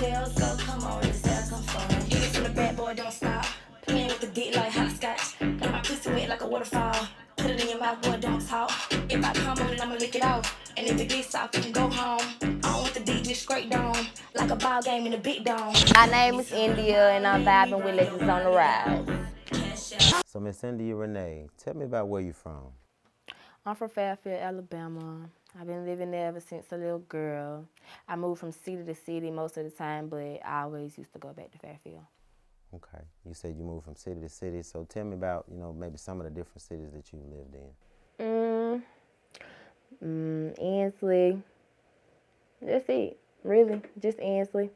tail, so come on, let's have some fun. Hit it from the bad boy, don't stop. Playing with the dick like hopscotch. Got my pussy wet like a waterfall. Put it in your mouth, boy, don't talk. If I come on it, I'ma lick it off. And if it gets soft, you can go home. I don't want the dick just straight down. Like a ball game in a big dome. My name is India, and I'm vibing with Legends on the Rise. So, Miss India Renee, tell me about where you from. I'm from Fairfield, Alabama. I've been living there ever since a little girl. I moved from city to city most of the time, but I always used to go back to Fairfield. Okay. You said you moved from city to city, so tell me about, maybe some of the different cities that you lived in. Ansley. That's it, really. Just Ansley.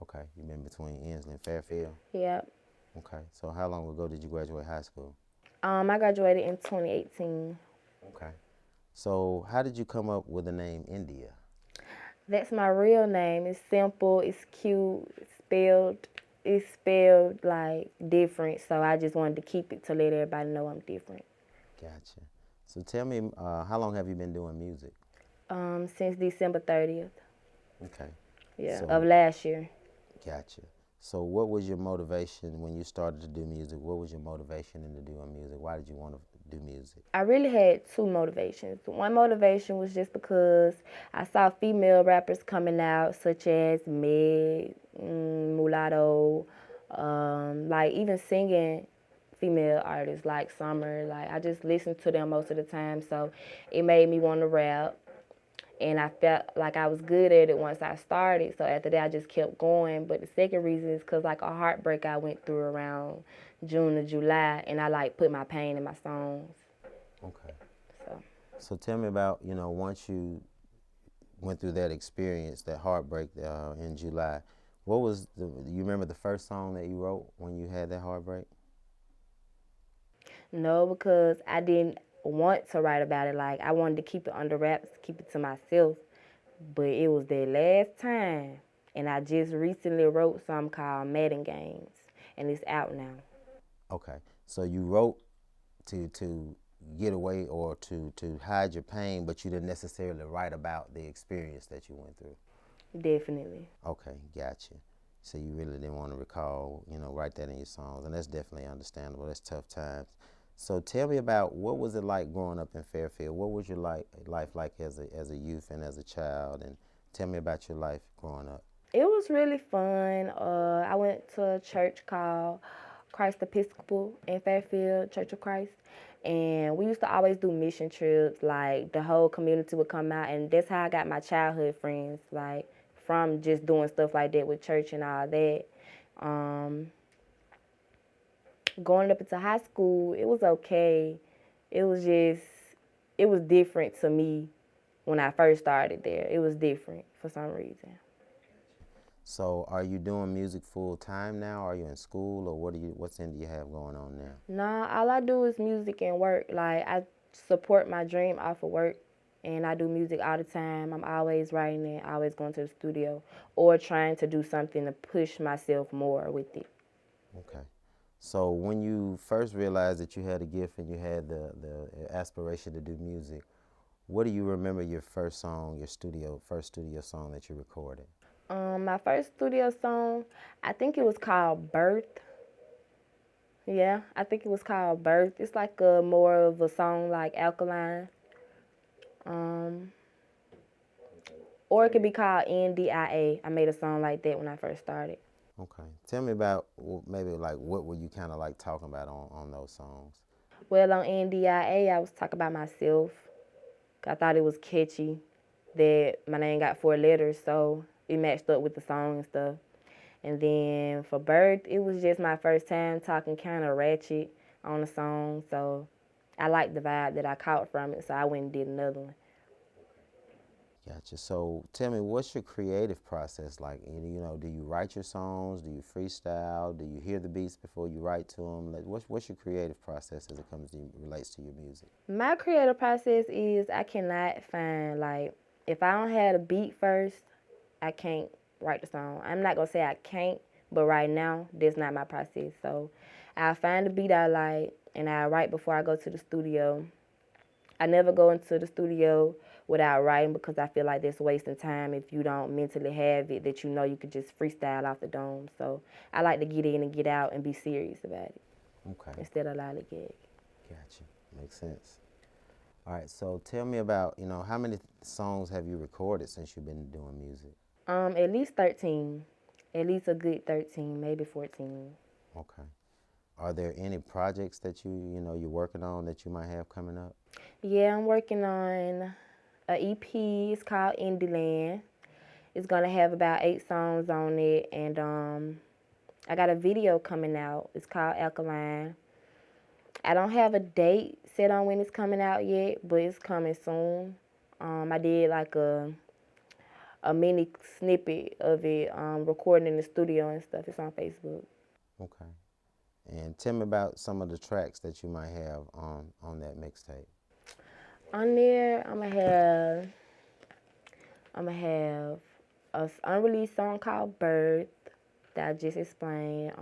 Okay. You've been between Ensley and Fairfield? Yep. Okay. So how long ago did you graduate high school? I graduated in 2018. Okay. So how did you come up with the name India? That's my real name. It's simple, it's cute, it's spelled like different, so I just wanted to keep it to let everybody know I'm different. Gotcha. So tell me, how long have you been doing music? Since December 30th. Okay. Yeah, So, of last year. gotcha. So what was your motivation when you started to do music? What was your motivation into doing music? Why did you want to do music? I really had two motivations. One motivation was just because I saw female rappers coming out, such as Meg, Mulatto, like even singing female artists like Summer. Like I just listened to them most of the time, so it made me want to rap. And I felt like I was good at it once I started. So after that, I just kept going. But the second reason is because like a heartbreak I went through around June to July, and I like put my pain in my songs. Okay. So So tell me about, once you went through that experience, that heartbreak in July, you remember the first song that you wrote when you had that heartbreak? no, because I didn't want to write about it. Like I wanted to keep it under wraps, keep it to myself. But it was that last time, and I just recently wrote something called Madden Games, and it's out now. Okay. So you wrote to get away or to hide your pain, but you didn't necessarily write about the experience that you went through. Definitely. Okay, gotcha. So you really didn't want to recall, write that in your songs, and that's definitely understandable. That's tough times. So tell me about what was it like growing up in Fairfield? What was your life like as a youth and as a child? And tell me about your life growing up. It was really fun. I went to a church called Christ Episcopal in Fairfield, Church of Christ. And we used to always do mission trips. Like the whole community would come out, and that's how I got my childhood friends. Like from just doing stuff like that with church and all that. Um, Going up into high school, it was okay. It was just, it was different to me when I first started there. It was different for some reason. So are you doing music full time now? Are you in school, or what's in do you have going on now? Nah, all I do is music and work. Like I support my dream off of work, and I do music all the time. I'm always writing it, always going to the studio, or trying to do something to push myself more with it. Okay. So when you first realized that you had a gift and you had the aspiration to do music, what do you remember your first song, first studio song that you recorded? My first studio song, I think it was called Birth. Yeah, I think it was called Birth. It's like a more of a song like Alkaline. Um, or it could be called NDIA. I made a song like that when I first started. Okay. Tell me about maybe like what were you kind of like talking about on those songs? Well, on NDIA, I was talking about myself. I thought it was catchy that my name got 4 letters, so it matched up with the song and stuff. And then for Birth, it was just my first time talking kind of ratchet on the song, so I liked the vibe that I caught from it, so I went and did another one. Gotcha. So tell me, what's your creative process like? Do you write your songs? Do you freestyle? Do you hear the beats before you write to them? Like, what's your creative process as it relates to your music? My creative process is I cannot find, like, if I don't have a beat first, I can't write the song. I'm not gonna say I can't, but right now, that's not my process. So I find the beat I like and I write before I go to the studio. I never go into the studio without writing, because I feel like that's wasting time if you don't mentally have it that you know you could just freestyle off the dome. So I like to get in and get out and be serious about it Okay, instead of lollygag. gotcha. Makes sense. All right, so tell me about, how many songs have you recorded since you've been doing music? At least 13. At least a good 13, maybe 14. Okay. Are there any projects that you're working on that you might have coming up? Yeah, I'm working on a EP. It's called NDias. It's gonna have about 8 songs on it, and I got a video coming out. It's called Alkaline. I don't have a date set on when it's coming out yet, but it's coming soon. I did like a mini snippet of it, recording in the studio and stuff. It's on Facebook. Okay. And tell me about some of the tracks that you might have on that mixtape. On there, I'ma have a unreleased song called Birth that I just explained.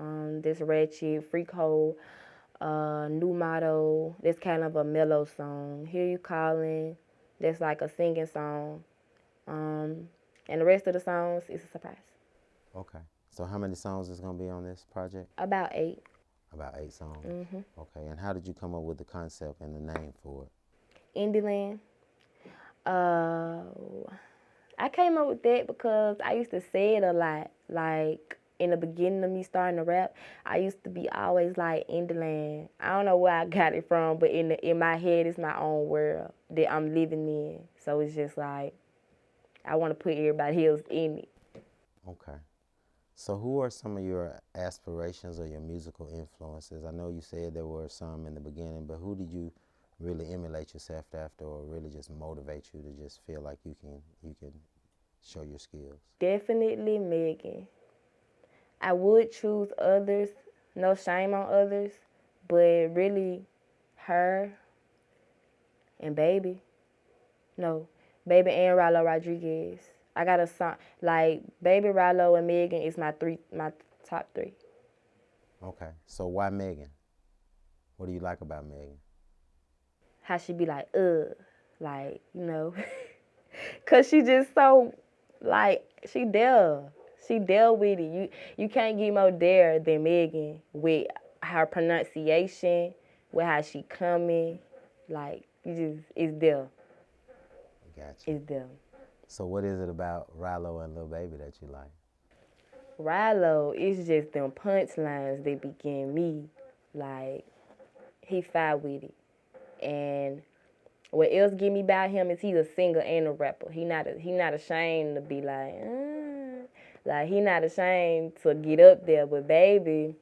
This Ratchet, Freak Hole, New Motto. That's kind of a mellow song. Hear You Calling. That's like a singing song. And the rest of the songs is a surprise. Okay. So how many songs is going to be on this project? About 8. About 8 songs. Mm-hmm. Okay. And how did you come up with the concept and the name for it? Indieland. I came up with that because I used to say it a lot. Like in the beginning of me starting to rap, I used to be always like Indieland. I don't know where I got it from, but in my head, it's my own world that I'm living in. So it's just like I want to put everybody else in it. Okay. So who are some of your aspirations or your musical influences? I know you said there were some in the beginning, but who did you really emulate yourself after, or really just motivate you to just feel like you can show your skills? Definitely Megan. I would choose others, no shame on others, but really her and Baby. No, Baby and Rallo Rodriguez. I got a song like Baby, Rallo, and Megan is my top 3. Okay. So why Megan? What do you like about Megan? How she be like, cause she just so like she dealt with it. You can't get more there than Megan with her pronunciation, with how she coming, like you just it's there, Gotcha. it's there. So what is it about Rallo and Lil Baby that you like? Rallo, it's just them punchlines that begin me. Like, he fire with it. And what else get me about him is he's a singer and a rapper. He not ashamed to be like he not ashamed to get up there. But Baby,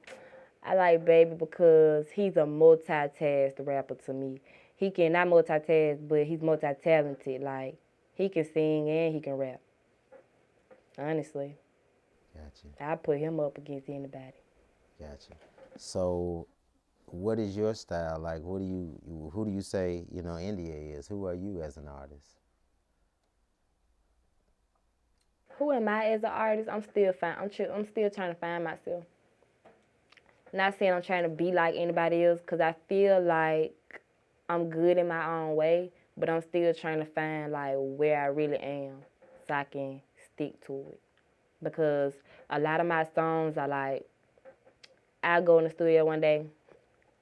I like Baby because he's a multitasked rapper to me. He can not multitask, but he's multi-talented. Like, he can sing and he can rap. Honestly. Gotcha. I put him up against anybody. Gotcha. So, what is your style like? Who do you say India is? Who are you as an artist? Who am I as an artist? I'm still trying to find myself. Not saying I'm trying to be like anybody else, cause I feel like I'm good in my own way, but I'm still trying to find like where I really am, so I can stick to it. Because a lot of my songs are like, I'll go in the studio one day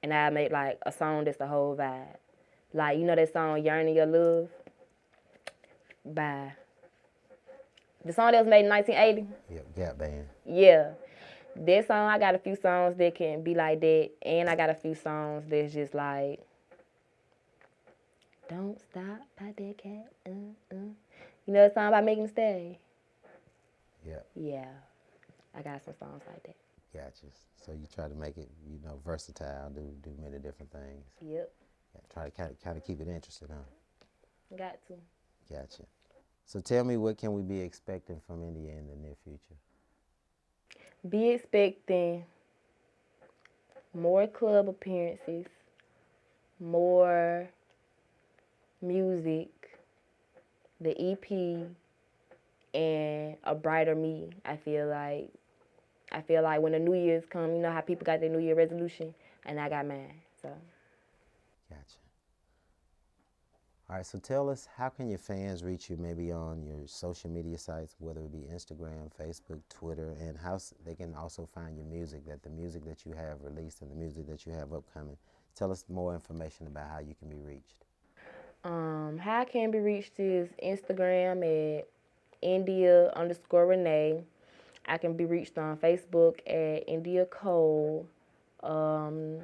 and I'll make like a song that's the whole vibe. Like, that song Yearning Your Love by the song that was made in 1980? Yep, Gap Band. Yeah. That song, I got a few songs that can be like that, and I got a few songs that's just like, don't stop by that cat, You know the song by Megan Thee Stallion? Yep. Yeah. I got some songs like that. Gotcha. So you try to make it, versatile, do many different things. Yep. Yeah, try to kind of keep it interesting, huh? Got to. Gotcha. So tell me, what can we be expecting from India in the near future? Be expecting more club appearances, more music, the EP, and a brighter me. I feel like when the New Year's come, you know how people got their New Year resolution, and I got mine. So. Gotcha. All right, so tell us, how can your fans reach you maybe on your social media sites, whether it be Instagram, Facebook, Twitter, and they can also find your music, the music that you have released and the music that you have upcoming. Tell us more information about how you can be reached. How I can be reached is Instagram at India_Renee. I can be reached on Facebook at India Cole. Um,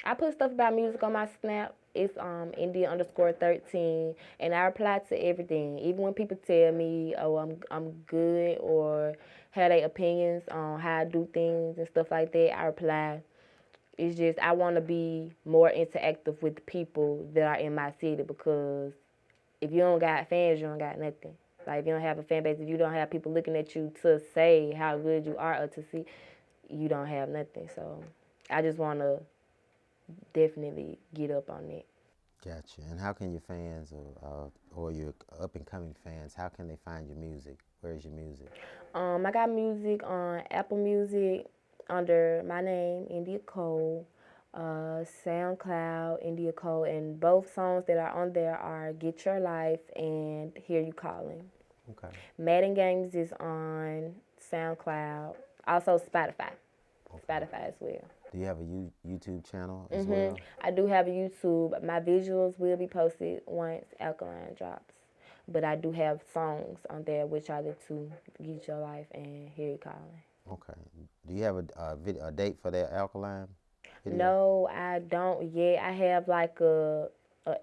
I put stuff about music on my Snap. It's India_13, and I reply to everything. Even when people tell me, "Oh, I'm good," or have their opinions on how I do things and stuff like that, I reply. It's just I want to be more interactive with the people that are in my city, because if you don't got fans, you don't got nothing. Like, if you don't have a fan base, if you don't have people looking at you to say how good you are or to see, you don't have nothing. So I just want to definitely get up on that. Gotcha. And how can your fans or your up and coming fans, how can they find your music? Where is your music? I got music on Apple Music under my name, India Cole, SoundCloud, India Cole, and both songs that are on there are Get Your Life and Hear You Calling. Okay. Madden Games is on SoundCloud, also Spotify. Okay. Spotify as well. Do you have a YouTube channel as well? I do have a YouTube. My visuals will be posted once Alkaline drops. But I do have songs on there, which are the two, Get Your Life and Hear You Calling. Okay. Do you have a date for that Alkaline video? No, I don't yet. I have like a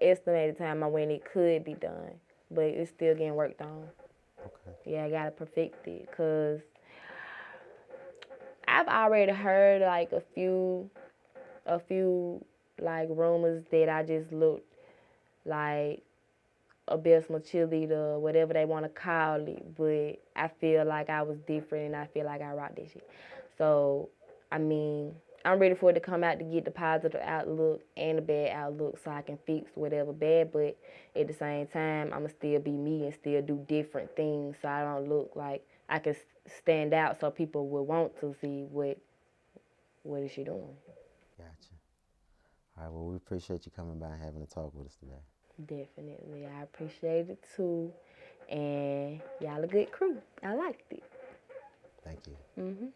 estimated time on when it could be done, but it's still getting worked on. Okay. Yeah, I gotta perfect it, cause I've already heard like a few like rumors that I just looked like abysmal cheerleader, whatever they want to call it. But I feel like I was different, and I feel like I rocked this shit. So, I mean, I'm ready for it to come out to get the positive outlook and the bad outlook, so I can fix whatever bad. But at the same time, I'ma still be me and still do different things, so I don't look like I can stand out, so people will want to see what is she doing. Gotcha. All right. Well, we appreciate you coming by and having a talk with us today. Definitely, I appreciate it too, and y'all a good crew. I liked it. Thank you.